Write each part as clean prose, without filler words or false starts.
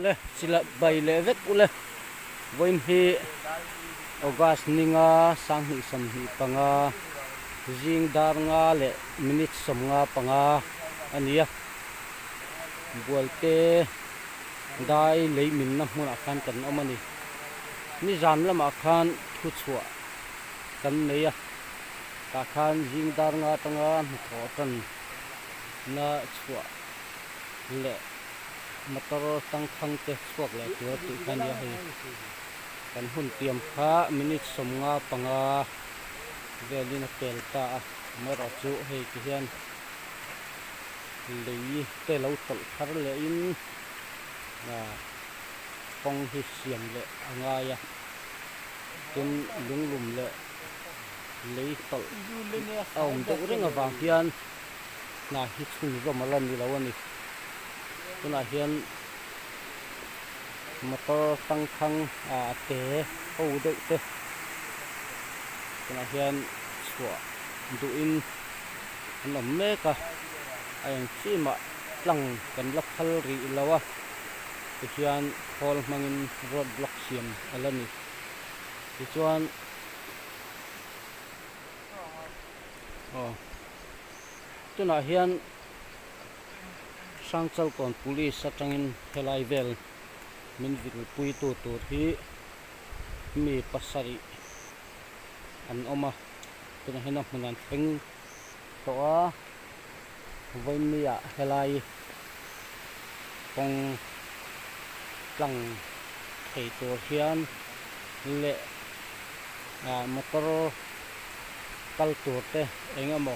le sila bai le vek ule voin hi August ninga sang hi sam hi panga jing dar nga le minute som nga panga ania bualte dai lei min na hmun akhan kan omani ni jan lama khan thu chua kan neya ka khan jing dar nga tanga thotan na chua le motor tang thang te chuak le tur tu kan ya hi kan hun tiam kha minute som nga panga velina tel ta mara chu hei ki hian lei te lo tol thar le in na phong hi siam le anga ya tin lunglum le lei tol aum te ringa wang hian na hi chung ro malan ni lawani tuna hian motor tang thang te ho de te tuna hian chua du in an me ka anh chi ma tlang kan lak khal ri lawa ti hian khol mangin road block siam alani ti chuan tuna hian sangchal kon police atangin helai vel min vil pui tu tur hi mi pasari an oma tuna hena manan theng to a voinia helai kong tlang thei tur hian le motor kal tur te engamo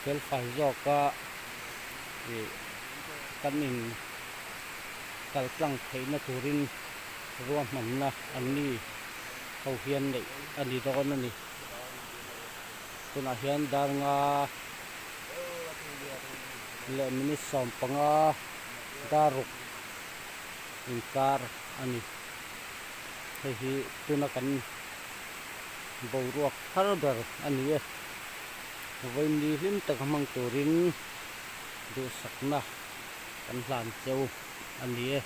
fel fai joka kanin kal tlang thei na turin ruam man na anni ho hian nei ani don ani tuna hian dar nga le minute som panga daruk inkar ani hei tuna kan boruak harber ani e voin ni lim tak mang turin du sakna kan hlan cheu ani e